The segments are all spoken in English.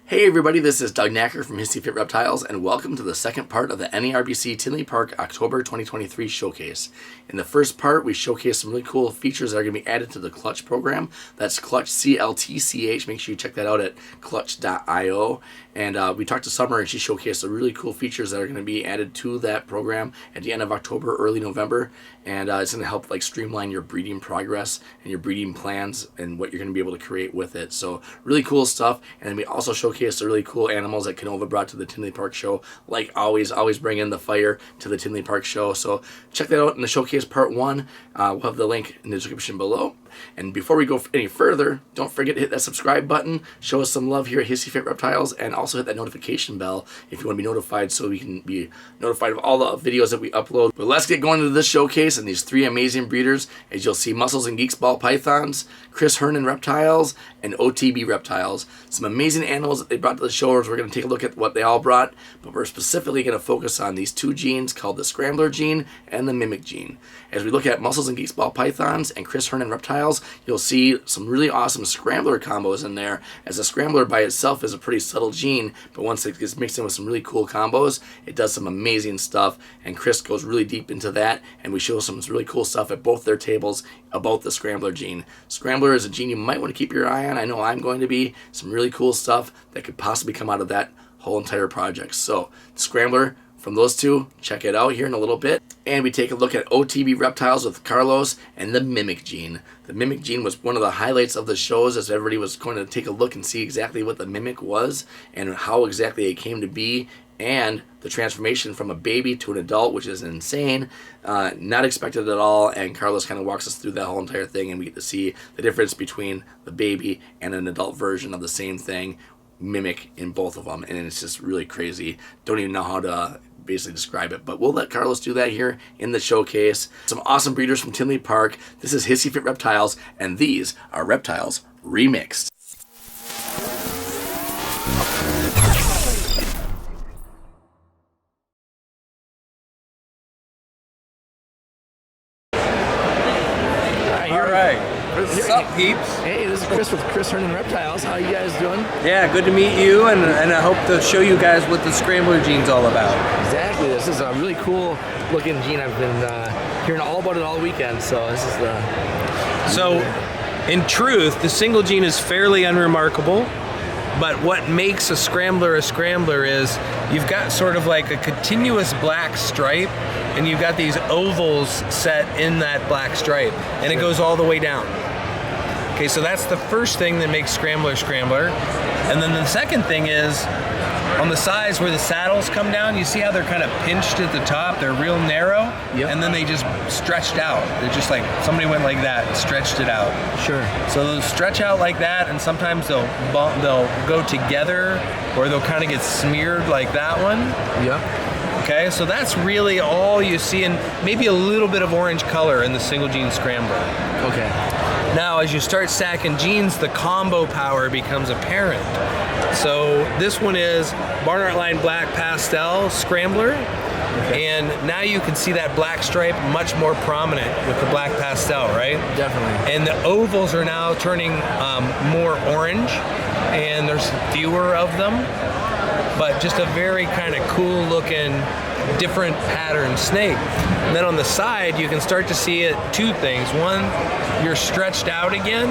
Hey everybody, this is Doug Knacker from Hissy Reptiles, and welcome to the second part of the NARBC Tinley Park October 2023 Showcase. In the first part, we showcase some really cool features that are going to be added to the Clutch program. That's Clutch CLTCH. Make sure you check that out at clutch.io. And we talked to Summer, and she showcased some really cool features that are going to be added to that program at the end of October, early November. And it's going to help streamline your breeding progress and your breeding plans and what you're going to be able to create with it. So really cool stuff. And then we also showcase the really cool animals that Canova brought to the Tinley Park show. Like always bring in the fire to the Tinley Park show. So check that out in the showcase part 1. We'll have the link in the description below. And before we go any further, don't forget to hit that subscribe button, show us some love here at Hissy Reptiles, and also hit that notification bell if you want to be notified so we can be notified of all the videos that we upload. But let's get going to this showcase and these 3 amazing breeders. As you'll see, Muscles and Geeks ball pythons, Hernan reptiles, and OTB reptiles. Some amazing animals that they brought to the show. We're going to take a look at what they all brought, but we're specifically going to focus on these 2 genes called the Scrambler gene and the Mimic gene. As we look at Muscles and Geeks ball pythons and Hernan reptiles, you'll see some really awesome Scrambler combos in there, as a Scrambler by itself is a pretty subtle gene, but once it gets mixed in with some really cool combos, it does some amazing stuff, and Chris goes really deep into that, and we show some really cool stuff at both their tables about the Scrambler gene. Scrambler is a gene you might want to keep your eye on. I know I'm going to be. Some really cool stuff that could possibly come out of that whole entire project. So, Scrambler, from those 2, check it out here in a little bit. And we take a look at OTB Reptiles with Carlos and the Mimic gene. The Mimic gene was one of the highlights of the shows, as everybody was going to take a look and see exactly what the Mimic was and how exactly it came to be, and the transformation from a baby to an adult, which is insane, not expected at all. And Carlos kind of walks us through that whole entire thing, and we get to see the difference between the baby and an adult version of the same thing, Mimic, in both of them. And it's just really crazy. Don't even know how to basically describe it, but we'll let Carlos do that here in the showcase. Some awesome breeders from Tinley Park. This is Hissy Reptiles, and these are Reptiles Remixed. What's up, peeps? Hey, this is Chris with Hernan Reptiles. How are you guys doing? Yeah, good to meet you, and I hope to show you guys what the Scrambler gene's all about. Exactly. This is a really cool looking gene. I've been hearing all about it all weekend, so this is the... So, in truth, the single gene is fairly unremarkable, but what makes a Scrambler is you've got sort of like a continuous black stripe, and you've got these ovals set in that black stripe, and it goes all the way down. Okay, so that's the first thing that makes Scrambler. And then the second thing is, on the sides where the saddles come down, you see how they're kind of pinched at the top? They're real narrow, and then they just stretched out. They're just like, somebody went like that and stretched it out. Sure. So they'll stretch out like that, and sometimes they'll go together, or they'll kind of get smeared like that one. Okay, so that's really all you see, and maybe a little bit of orange color in the single gene Scrambler. Okay. Now, as you start stacking genes, the combo power becomes apparent. So this one is Barnard Line Black Pastel Scrambler, and now you can see that black stripe much more prominent with the black pastel, right? Definitely. And the ovals are now turning more orange, and there's fewer of them, but just a very kind of cool looking, different pattern snake. And then on the side, you can start to see it 2 things. One, you're stretched out again,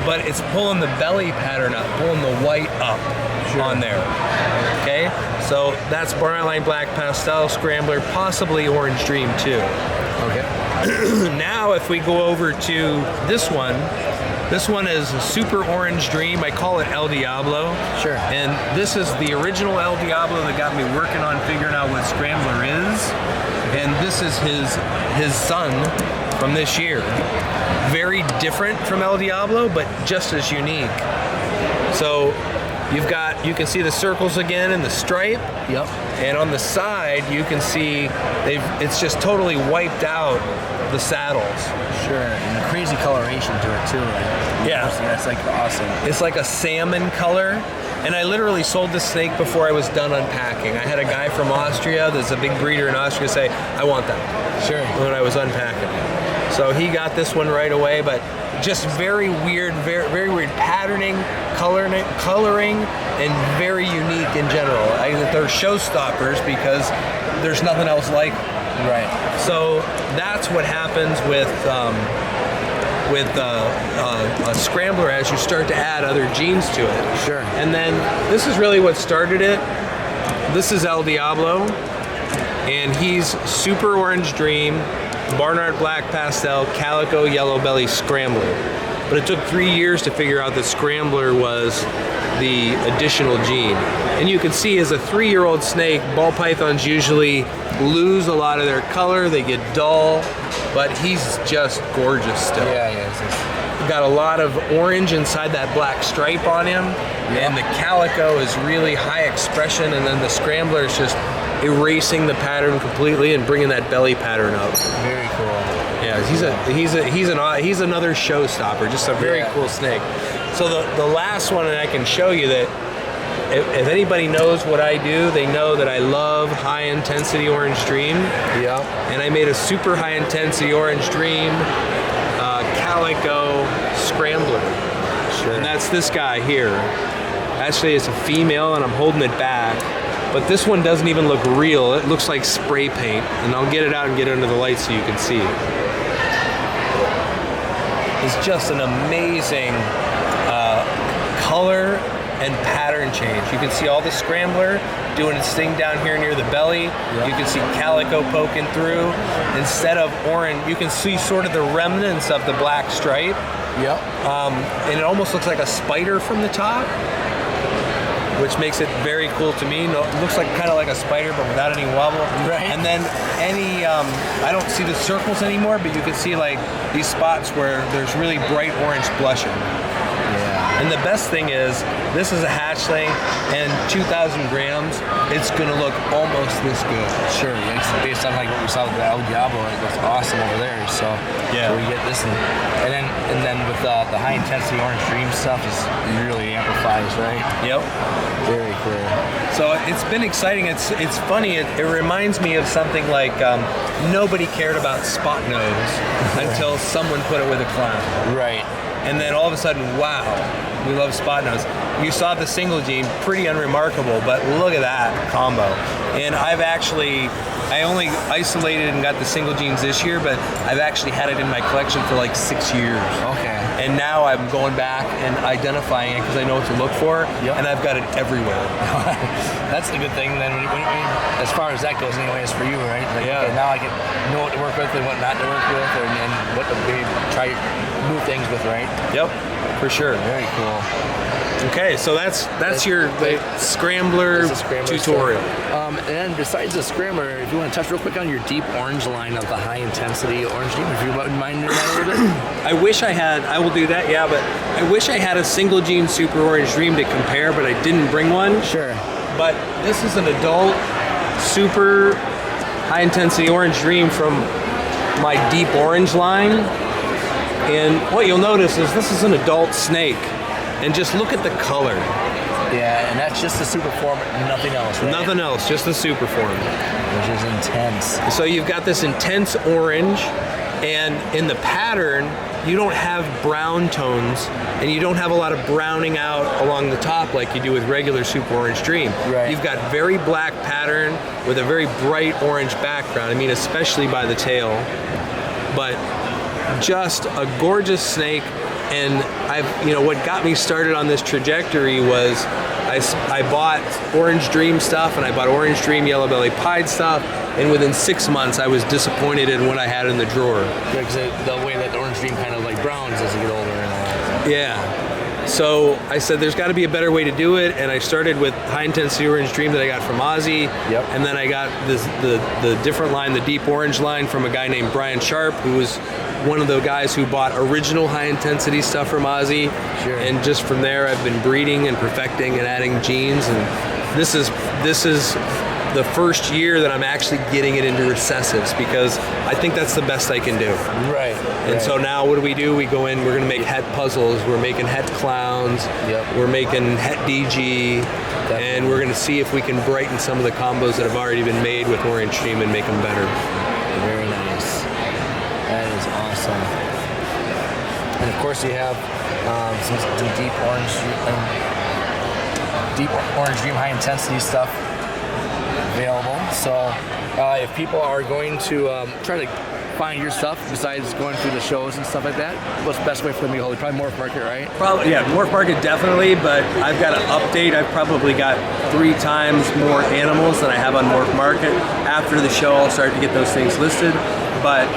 but it's pulling the belly pattern up, pulling the white up on there. Okay, so that's Barnard Line Black Pastel Scrambler, possibly Orange Dream too. Okay. Now, if we go over to this one is a Super Orange Dream. I call it El Diablo. Sure. And this is the original El Diablo that got me working on figuring out what Scrambler is. And this is his son from this year. Very different from El Diablo, but just as unique. So you can see the circles again in the stripe. Yep. And on the side, you can see it's just totally wiped out the saddles. Sure, and the crazy coloration to it too, right? Yeah. That's like awesome. It's like a salmon color. And I literally sold this snake before I was done unpacking. I had a guy from Austria, there's a big breeder in Austria, say, I want that. Sure. When I was unpacking. So he got this one right away, but just very weird patterning, coloring, and very unique in general. They're showstoppers because there's nothing else like them. Right. So that's what happens with a Scrambler as you start to add other genes to it. Sure. And then this is really what started it. This is El Diablo, and he's Super Orange Dream, Barnard Black Pastel, Calico Yellow Belly Scrambler. But it took 3 years to figure out that Scrambler was the additional gene. And you can see as a 3-year-old snake, ball pythons usually lose a lot of their color, they get dull, but he's just gorgeous still. Yeah, yeah. Got a lot of orange inside that black stripe on him, and the Calico is really high expression, and then the Scrambler is just erasing the pattern completely and bringing that belly pattern up. Very cool. Yeah, he's another showstopper, just a very cool snake. So the last one, and I can show you that if anybody knows what I do, they know that I love high intensity orange dream. Yeah. And I made a super high intensity orange dream Calico Scrambler. Sure. And that's this guy here. Actually, it's a female, and I'm holding it back. But this one doesn't even look real. It looks like spray paint. And I'll get it out and get it under the light so you can see it. It's just an amazing color and pattern change. You can see all the Scrambler doing its thing down here near the belly. Yep. You can see Calico poking through. Instead of orange, you can see sort of the remnants of the black stripe. Yep. And it almost looks like a spider from the top, which makes it very cool to me. No, it looks like kind of like a spider, but without any wobble. Right. And then I don't see the circles anymore, but you can see like these spots where there's really bright orange blushing. Yeah. And the best thing is, this is a hatchling, and 2,000 grams, it's gonna look almost this good. Sure, yeah, it's based on like what we saw with the El Diablo, it looks awesome over there. So yeah, so we get this, and then with the high intensity orange dream stuff, is really amplifies, right? Yep. Very cool. So it's been exciting. It's funny. It reminds me of something like nobody cared about spot nose until someone put it with a clown. Right. And then all of a sudden, wow, we love spot nose. You saw the single gene, pretty unremarkable, but look at that combo. And I only isolated and got the single genes this year, but I've actually had it in my collection for like 6 years. Okay. And now I'm going back and identifying it because I know what to look for, and I've got it everywhere. That's a good thing then, when, as far as that goes anyways for you, right? Like, okay, now I can know what to work with and what not to work with, and what to maybe try new things with, right? Yep, for sure. Very cool. Okay, so that's your Scrambler tutorial. And then besides the Scrambler, if you want to touch real quick on your deep orange line of the high intensity orange dream, if you wouldn't mind doing that a little bit. I will do that, yeah, but I wish I had a single gene super orange dream to compare, but I didn't bring one. Sure. But this is an adult super high intensity orange dream from my deep orange line. And what you'll notice is this is an adult snake. And just look at the color. Yeah, and that's just the super form, nothing else, right? Nothing else, just the super form. Which is intense. So you've got this intense orange, and in the pattern, you don't have brown tones, and you don't have a lot of browning out along the top like you do with regular super orange dream. Right. You've got very black pattern with a very bright orange background. I mean, especially by the tail. But just a gorgeous snake. And what got me started on this trajectory was I bought Orange Dream stuff, and I bought Orange Dream Yellow Belly Pied stuff, and within 6 months I was disappointed in what I had in the drawer. Yeah, because the way that the Orange Dream kind of like browns as you get older and all that. Yeah. So I said there's got to be a better way to do it, and I started with high intensity orange dream that I got from Ozzy. Yep. And then I got the different line, the deep orange line, from a guy named Brian Sharp, who was one of the guys who bought original high intensity stuff from Ozzy. Sure. And just from there I've been breeding and perfecting and adding genes, and this is the first year that I'm actually getting it into recessives, because I think that's the best I can do. Right. And so now what do? We go in, we're going to make het puzzles, we're making het clowns, Yep. we're making het DG, Definitely. and we're going to see if we can brighten some of the combos that have already been made with Orange Dream and make them better. Very nice. That is awesome. And of course you have some deep orange. deep orange dream high intensity stuff available. So if people are going to try to find your stuff besides going through the shows and stuff like that, what's the best way for them to get hold of you? Probably Morph Market, right? Probably, yeah, Morph Market definitely, but I've got to update. I've probably got 3 times more animals than I have on Morph Market. After the show, I'll start to get those things listed. But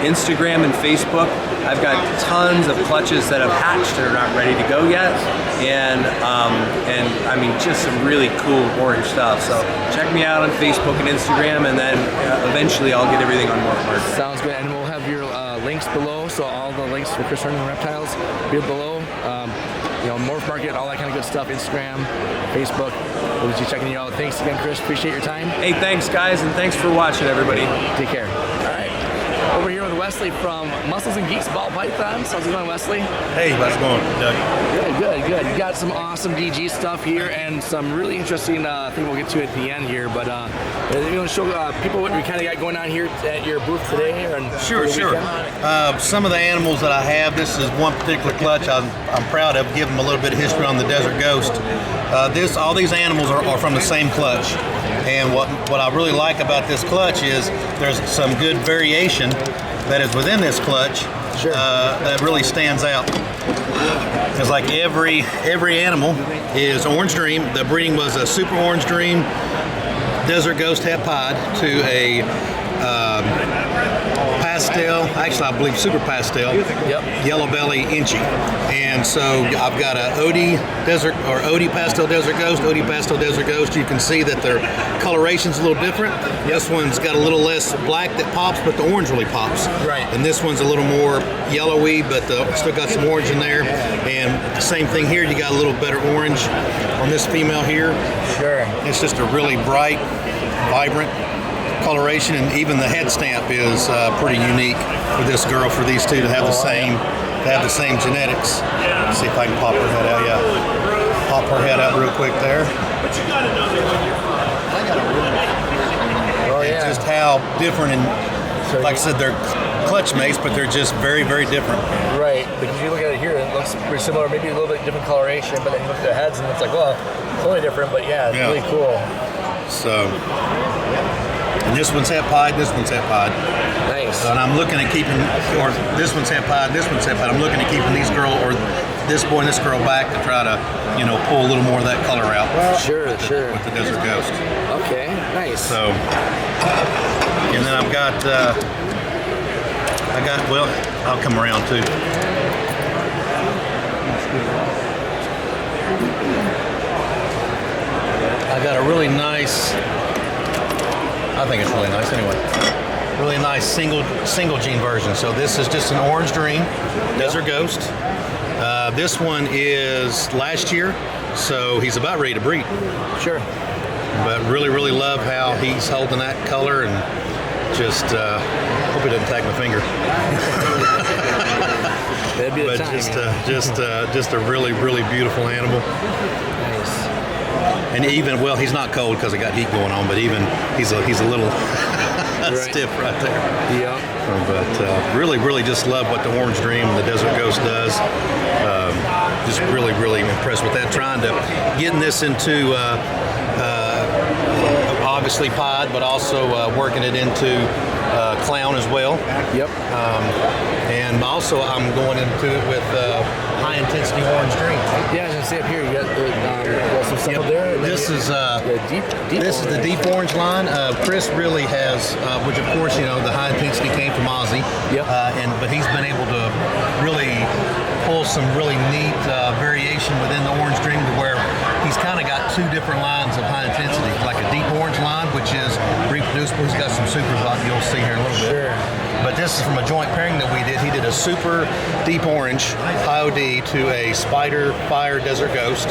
Instagram and Facebook, I've got tons of clutches that have hatched that are not ready to go yet, and I mean just some really cool orange stuff. So check me out on Facebook and Instagram, and then eventually I'll get everything on Morph Market. Sounds good, and we'll have your links below. So all the links for Chris Hernan Reptiles be below. You know, Morph Market, all that kind of good stuff. Instagram, Facebook. We'll be checking you out. Thanks again, Chris. Appreciate your time. Hey, thanks guys, and thanks for watching, everybody. Take care. All right. Over here with Wesley from Muscles and Geeks Ball Pythons. How's it going, Wesley? Hey, how's it going, Doug? Good. You got some awesome DG stuff here and some really interesting thing we'll get to at the end here. But you want to show people what we kind of got going on here at your booth today? Sure. Some of the animals that I have, this is one particular clutch I'm proud of. Give them a little bit of history on the Desert Ghost. All these animals are from the same clutch. And what I really like about this clutch is there's some good variation that is within this clutch that really stands out. It's like every animal is Orange Dream. The breeding was a Super Orange Dream Desert Ghost Het Pod to a pastel, actually I believe super pastel, yellow belly Inchy. And so I've got a OD pastel desert ghost, OD pastel desert ghost. You can see that their coloration's a little different. This one's got a little less black that pops, but the orange really pops. Right. And this one's a little more yellowy, but still got some orange in there. And same thing here, you got a little better orange on this female here. Sure. It's just a really bright, vibrant coloration, and even the head stamp is pretty unique with this girl for these two to have the same genetics. Let's see if I can pop her head out. Yeah, pop her head out real quick there. And just how different, and like I said, they're clutch mates, but they're just very, very different. Right, because you look at it here, it looks pretty similar, maybe a little bit different coloration, but then you look at their heads and it's like, well, totally different, but yeah, it's really cool. So, and this one's Het Pod, this one's Het Pod. Nice. So, and I'm looking at keeping, or this one's Het Pod, this one's Het Pod. I'm looking at keeping these girl, or this boy and this girl back to try to, pull a little more of that color out. Sure. With the Desert Ghost. Okay, nice. So, and then I've got, well, I'll come around too. I got a really nice, I think it's really nice anyway, really nice single gene version. So this is just an Orange Dream Desert Ghost. This one is last year, so he's about ready to breed. Sure. But really, really love how he's holding that color, and just hope he doesn't tag my finger. That'd be the but time, just a really, really beautiful animal. Nice. And even, well, he's not cold because I got heat going on, but even he's a little stiff right there. Yeah. But really, really just love what the Orange Dream and the Desert Ghost does. Just really, really impressed with that. Trying to getting this into obviously pod, but also working it into clown as well. Yep. And also I'm going into it with high intensity Orange Dream. Yeah, I was gonna say up here you got some stuff up there. This is this is the deep orange line. Chris really has, which of course the high intensity came from Ozzy. Yep. But he's been able to really pull some really neat variation within the Orange Dream to where he's kind of got 2 different lines of high intensity, like a deep orange line, which is reproducible. He's got some supers like you'll see here in a little bit. Sure. But this is from a joint pairing that we did. He did a super deep orange high OD to a Spider Fire Desert Ghost.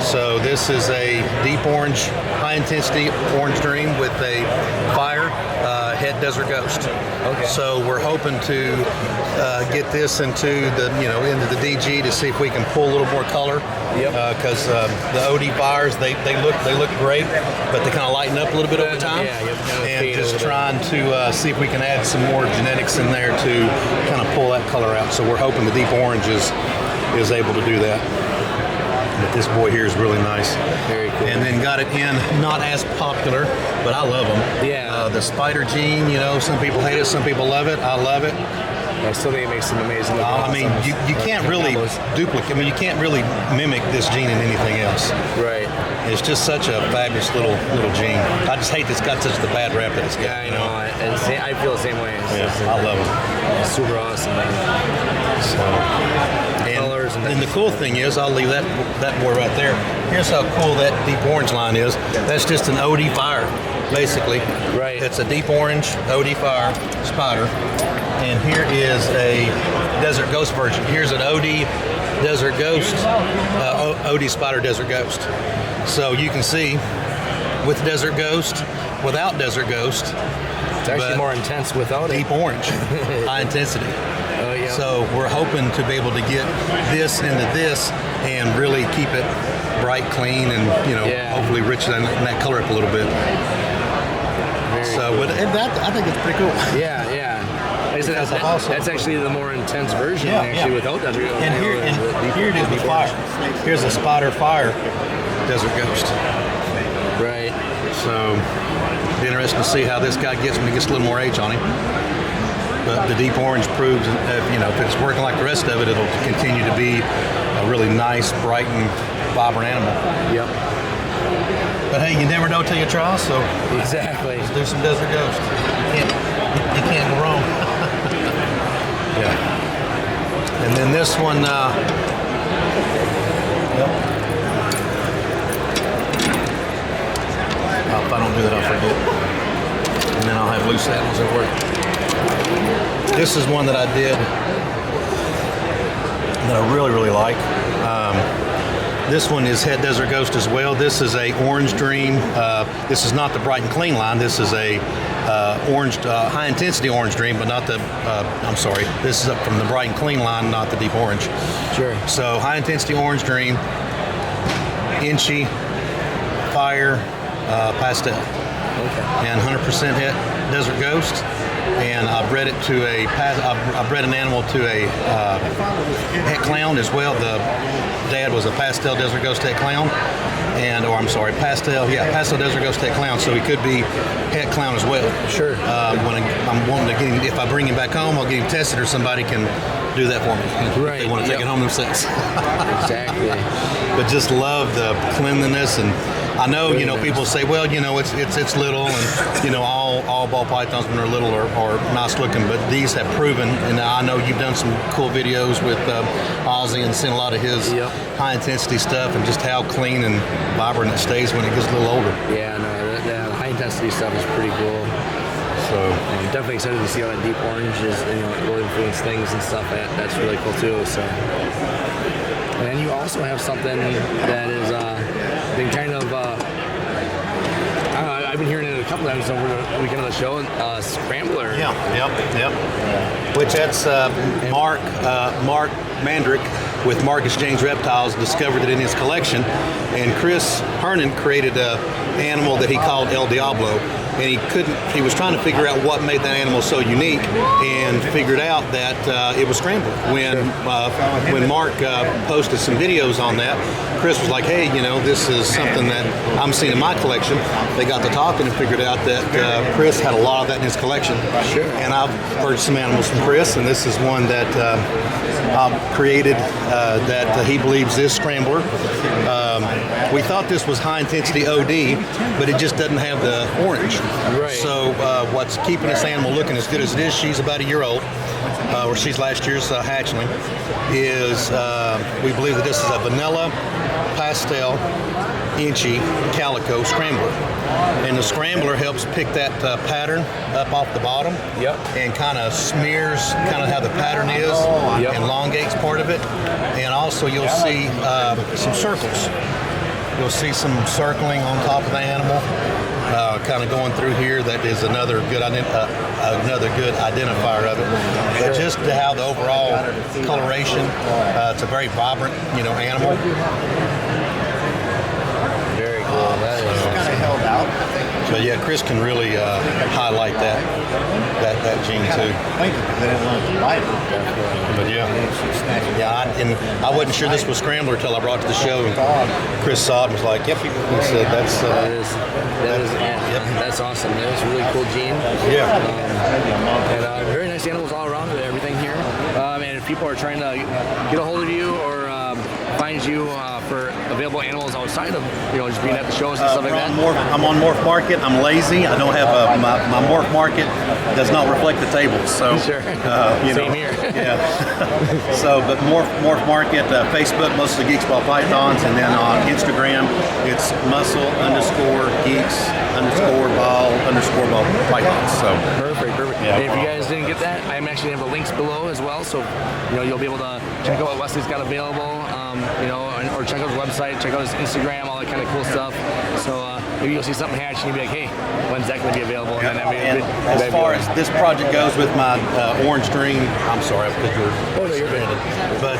So this is a deep orange high intensity Orange Dream with a Fire Het Desert Ghost. Okay. So we're hoping to get this into the into the DG to see if we can pull a little more color. Yep. Because the OD Fires they look great, but they kind of lighten up a little bit over time. Yeah, and just trying to see if we can add some more genetics in there to kind of pull that color out. So we're hoping the deep orange is able to do that. But this boy here is really nice. Very cool. And then got it in, not as popular, but I love them. Yeah. The spider gene, you know, some people hate it, some people love it. I love it. I still think it makes some amazing looking I mean, you can't really duplicate, I mean, you can't really mimic this gene in anything else. Right. It's just such a fabulous little gene. I just hate it's got such the bad rap that it's got. Yeah, I know. I feel the same way. I love them. It's super awesome, man. So, Colors and the cool thing is, I'll leave that boy right there. Here's how cool that deep orange line is. That's just an OD fire, basically. Right. It's a deep orange OD fire spider. And here is a Desert Ghost version. Here's an OD Desert Ghost, OD Spider Desert Ghost. So you can see with Desert Ghost, without Desert Ghost. It's actually more intense without it. Deep orange, high intensity. Oh, yeah. So we're hoping to be able to get this into this and really keep it bright, clean, and hopefully rich in that color up a little bit. Cool. But I think it's pretty cool. Yeah. That's actually the more intense version, without that. And here it is, the fire. Here's a Spider Fire Desert Ghost. Right. So, it's interesting to see how this guy gets when he gets a little more age on him. But the deep orange proves, if it's working like the rest of it, it'll continue to be a really nice, bright, and vibrant animal. Yep. But hey, you never know till you try, so exactly. Let's do some Desert Ghost. You can't go wrong. Yeah. And then this one, if I don't do that, I'll forget. And then I'll have loose animals at work. This is one that I did that I really, really like. This one is Het Desert Ghost as well. This is a Orange Dream. This is not the Bright and Clean line. This is a high intensity Orange Dream, but not the, this is up from the Bright and Clean line, not the deep orange. Sure. So high intensity Orange Dream, Inchy, Fire, Pastel. Okay. And 100% Het Desert Ghost. And I bred it to I bred an animal to a Het Clown as well. The dad was a Pastel Desert Ghost Het Clown, Pastel Desert Ghost Het Clown. So he could be Het Clown as well. Sure. When I'm wanting to get him, if I bring him back home, I'll get him tested, or somebody can do that for me. Right. If they want to take it home themselves. Exactly. But just love the cleanliness, and I know really people say, well, it's little, and all ball pythons when they're little are nice looking, but these have proven, and I know you've done some cool videos with Ozzy and seen a lot of his high intensity stuff, and just how clean and vibrant it stays when it gets a little older. Yeah, no, the high intensity stuff is pretty cool. So I'm definitely excited to see how that deep orange is, will influence things and stuff. That's really cool too. So, and then you also have something that is been kind of I don't know, I've been hearing it a couple times over the weekend of the show. Scrambler. Yep. Which that's Mark Mandrick with Marcus James Reptiles discovered it in his collection, and Chris Hernan created an animal that he called El Diablo. And he was trying to figure out what made that animal so unique, and figured out that it was Scrambler. When Mark posted some videos on that, Chris was like, hey, this is something that I'm seeing in my collection. They got to talking and figured out that Chris had a lot of that in his collection. Sure. And I've purchased some animals from Chris, and this is one that I've created that he believes is Scrambler. We thought this was high intensity OD, but it just doesn't have the orange. Right. So what's keeping this animal looking as good as it is, she's about a year old, or she's last year's hatchling, is we believe that this is a vanilla, pastel, inchy, calico scrambler. And the scrambler helps pick that pattern up off the bottom. Yep. And kind of smears kind of how the pattern is, elongates part of it. And also you'll see some circles. You'll see some circling on top of the animal, kind of going through here. That is another good identifier of it. But just to how the overall coloration, it's a very vibrant, animal. Very cool. That is kind of held out. But yeah, Chris can really highlight that gene too. Thank you, because I didn't want to buy it. But yeah, I wasn't sure this was Scrambler until I brought it to the show. And Chris saw it and was like, "Yep." He said, "That's That's awesome. That's a really cool gene. yeah." And very nice animals all around. Everything here. And if people are trying to get a hold of you or find you for available animals outside of just being at the shows and stuff like that. I'm on Morph Market. I'm lazy. I don't have my Morph Market does not reflect the tables. So Sure. Same here. Yeah. So, but Morph Market, Facebook, mostly Geeks Ball Pythons, and then on Instagram, it's muscle_geeks_ball_ball Pythons. So Perfect. Yeah. And if you guys didn't get that, I'm actually going to have the links below as well, so you'll be able to check out what Wesley's got available, or check out his website, check out his Instagram, all that kind of cool stuff. So maybe you'll see something hatch and you'll be like, hey, when's that going to be available? And as far as this project goes with my Orange Dream, I'm sorry because you're branded, but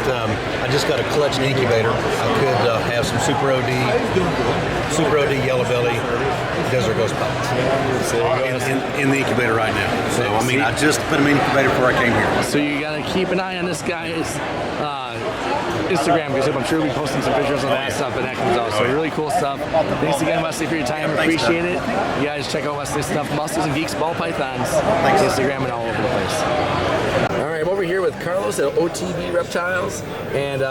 I just got a clutch and incubator. I could have some Super OD Yellow Belly Desert Ghost Pellets in the incubator right now. So I mean, I just put them in the incubator before I came here. So you got to keep an eye on this guy's Instagram, because I'm sure we'll be posting some pictures of that stuff when that comes out. So really cool stuff. Thanks again, Wesley, for your time. Appreciate it. You guys check out Wesley's stuff. Muscles and Geeks Ball Pythons. Instagram and all over the place. All right, I'm over here with Carlos at OTB Reptiles, and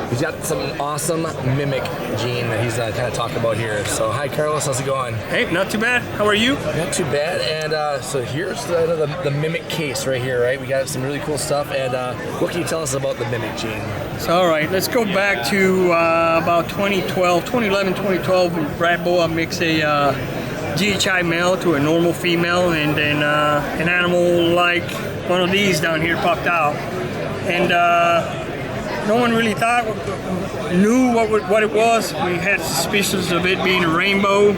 he's got some awesome mimic gene that he's kind of talking about here. So hi, Carlos. How's it going? Hey, not too bad. How are you? Not too bad. And so here's the mimic case right here, right? We got some really cool stuff. And what can you tell us about the mimic gene? So, all right, let's go back to about 2011, 2012, when Brad Boa mixed a GHI male to a normal female, and then an animal like one of these down here popped out. And no one really knew what it was. We had suspicions of it being a rainbow.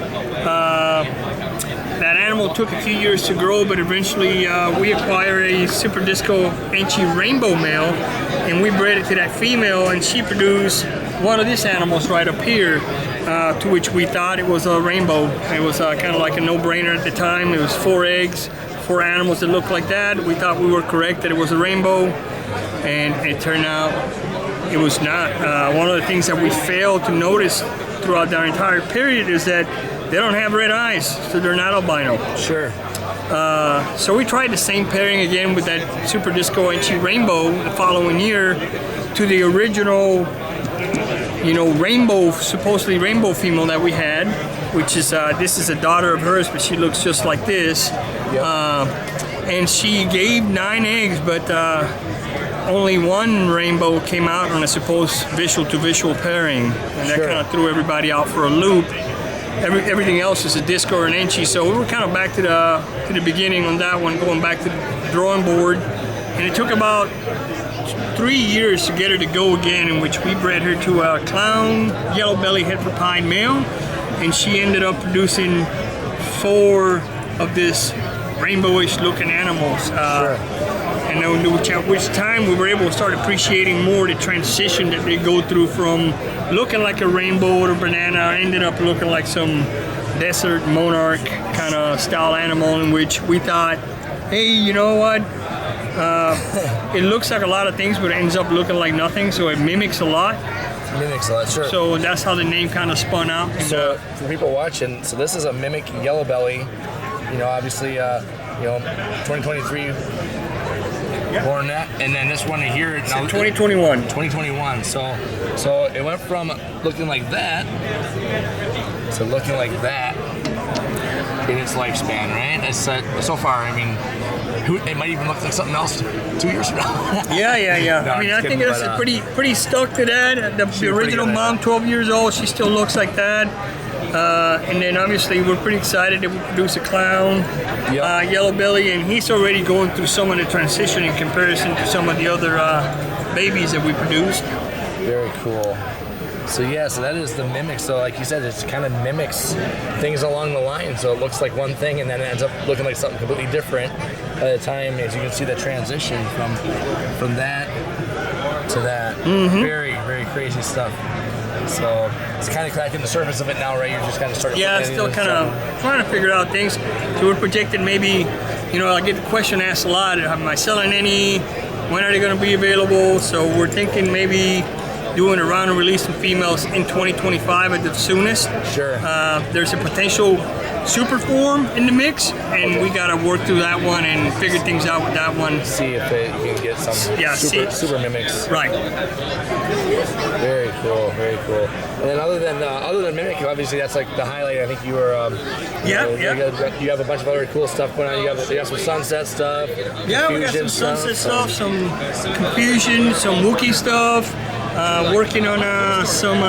That animal took a few years to grow, but eventually we acquired a Super Disco Enchi rainbow male, and we bred it to that female, and she produced one of these animals right up here, to which we thought it was a rainbow. It was kind of like a no-brainer at the time. It was 4 eggs, 4 animals that looked like that. We thought we were correct that it was a rainbow, and it turned out it was not. One of the things that we failed to notice throughout their entire period is that they don't have red eyes, so they're not albino. Sure. So we tried the same pairing again with that Super Disco Enchi rainbow the following year to the original, supposedly rainbow female that we had, which is, this is a daughter of hers, but she looks just like this. Yep. And she gave 9 eggs, but only 1 rainbow came out on a supposed visual-to-visual pairing, and that kind of threw everybody out for a loop. Everything else is a disco or an Enchi, so we were kind of back to the beginning on that one, going back to the drawing board, and it took about 3 years to get her to go again, in which we bred her to a clown yellow belly Heifer Pine male, and she ended up producing 4 of this rainbowish looking animals. And then at which time we were able to start appreciating more the transition that they go through from looking like a rainbow or a banana, ended up looking like some desert monarch kind of style animal, in which we thought, hey, you know what? It looks like a lot of things, but it ends up looking like nothing, so it mimics a lot. Sure. So that's how the name kind of spun out. So for people watching, so this is a mimic yellow belly. Obviously, 2023 born that, and then this one here now 2021. 2021. So it went from looking like that to looking like that in its lifespan, right? It's so far. I mean, it might even look like something else 2 years from now. Yeah. No, I think it's pretty stuck to that. The original mom, 12 years old, she still looks like that. And then obviously we're pretty excited that we produce a clown, yellow belly, and he's already going through some of the transition in comparison to some of the other babies that we produced. Very cool. So that is the mimic. So like you said, it kind of mimics things along the line. So it looks like one thing and then it ends up looking like something completely different by the time, as you can see, the transition from that to that. Mm-hmm. Very, very crazy stuff. So it's kind of cracking the surface of it now, right? You're just kind of starting. Yeah, still kind of trying to figure out things. So we're projecting maybe you know, I get the question asked a lot, am I selling any? When are they going to be available? So we're thinking maybe doing a round of releasing females in 2025 at the soonest. Sure. There's a potential super form in the mix, and we got to work through that one and figure things out with that one. See if you can get some super mimics. Right. Very cool, very cool. And then other than mimic, obviously that's like the highlight. I think you were. You have a bunch of other cool stuff going on. You have some sunset stuff. Yeah, we got some sunset stuff, some confusion, some Wookiee stuff. Working on some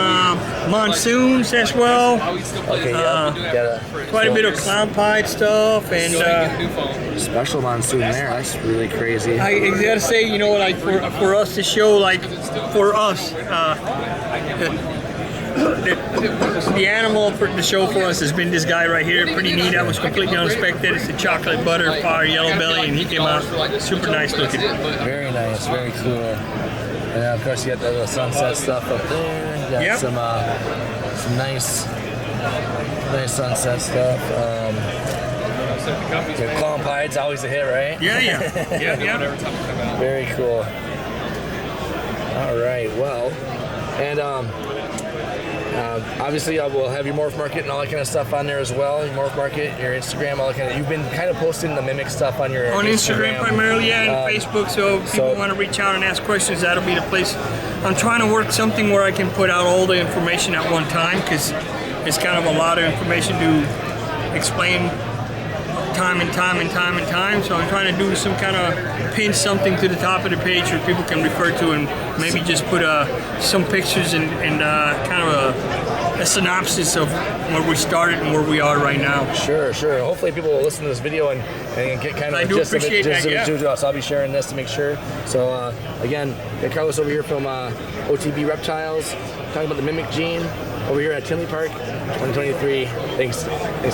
monsoons as well. Okay, quite a bit of clown pied stuff and special monsoon there. That's really crazy. I gotta say, you know, like for us to show, like for us, the animal for the show for us has been this guy right here. Pretty neat. That was completely unexpected. It's a chocolate butter fire yellow belly, and he came out super nice looking. Very nice, very cool. And of course, you got the sunset stuff up there. You got some nice sunset stuff. Clown Pied's always a hit, right? Yeah. Very cool. All right, well, and obviously we'll have your morph market and all that kind of stuff on there as well. Your morph market, your Instagram, all that kind of. You've been kind of posting the mimic stuff on your Instagram primarily, and Facebook. So if people want to reach out and ask questions, that'll be the place. I'm trying to work something where I can put out all the information at one time, because it's kind of a lot of information to explain time and time. So I'm trying to do some kind of pin something to the top of the page where people can refer to, and maybe just put some pictures and kind of a synopsis of where we started and where we are right now. Sure. Hopefully people will listen to this video and get kind of I do appreciate that. So I'll be sharing this to make sure. So again, got Carlos over here from OTB Reptiles, talking about the mimic gene over here at Tinley Park 2023. Thanks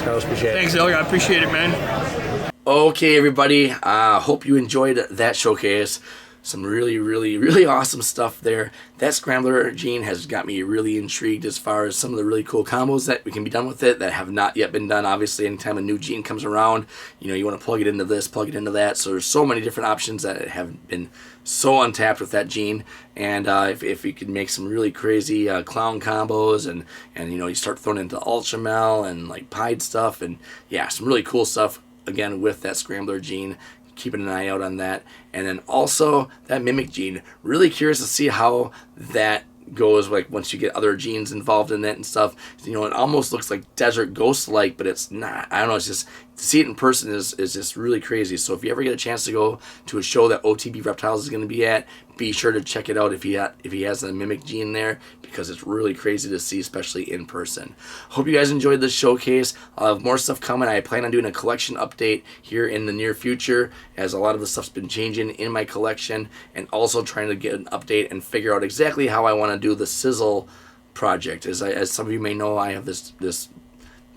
Carlos, appreciate it. Thanks, Elliot, I appreciate it, man. Okay, everybody, hope you enjoyed that showcase. Some really awesome stuff there. That Scrambler gene has got me really intrigued as far as some of the really cool combos that we can be done with it that have not yet been done. Obviously, anytime a new gene comes around, you want to plug it into this, plug it into that. So there's so many different options that have been so untapped with that gene. And if you could make some really crazy clown combos and you start throwing into Ultramel and like Pied stuff, and yeah, some really cool stuff again with that Scrambler gene. Keeping an eye out on that. And then also that mimic gene, really curious to see how that goes, like once you get other genes involved in it and stuff. It almost looks like desert ghost like, but it's not. I don't know, it's just to see it in person is just really crazy. So if you ever get a chance to go to a show that OTB Reptiles is going to be at, be sure to check it out if he has a mimic gene there, because it's really crazy to see, especially in person. Hope you guys enjoyed this showcase. I'll have more stuff coming. I plan on doing a collection update here in the near future, as a lot of the stuff's been changing in my collection, and also trying to get an update and figure out exactly how I want to do the sizzle project. As some of you may know, I have this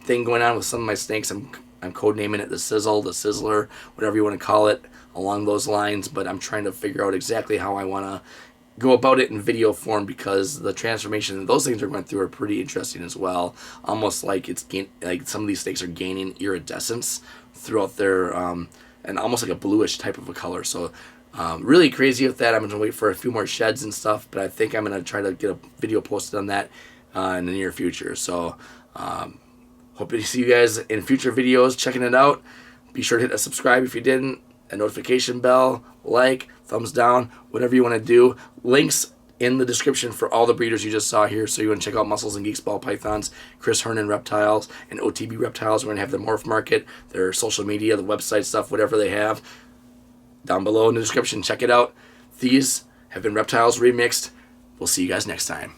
thing going on with some of my snakes. I'm codenaming it the Sizzle, the Sizzler, whatever you want to call it, along those lines. But I'm trying to figure out exactly how I want to go about it in video form, because the transformation that those things are going through are pretty interesting as well. Almost like like some of these snakes are gaining iridescence throughout their and almost like a bluish type of a color. So really crazy with that. I'm going to wait for a few more sheds and stuff, but I think I'm going to try to get a video posted on that in the near future. So hope to see you guys in future videos checking it out. Be sure to hit a subscribe if you didn't, a notification bell, like, thumbs down, whatever you want to do. Links in the description for all the breeders you just saw here. So you want to check out Muscles and Geeks Ball Pythons, Chris Hernan Reptiles, and OTB Reptiles. We're going to have the Morph Market, their social media, the website stuff, whatever they have. Down below in the description, check it out. These have been Reptiles Remixed. We'll see you guys next time.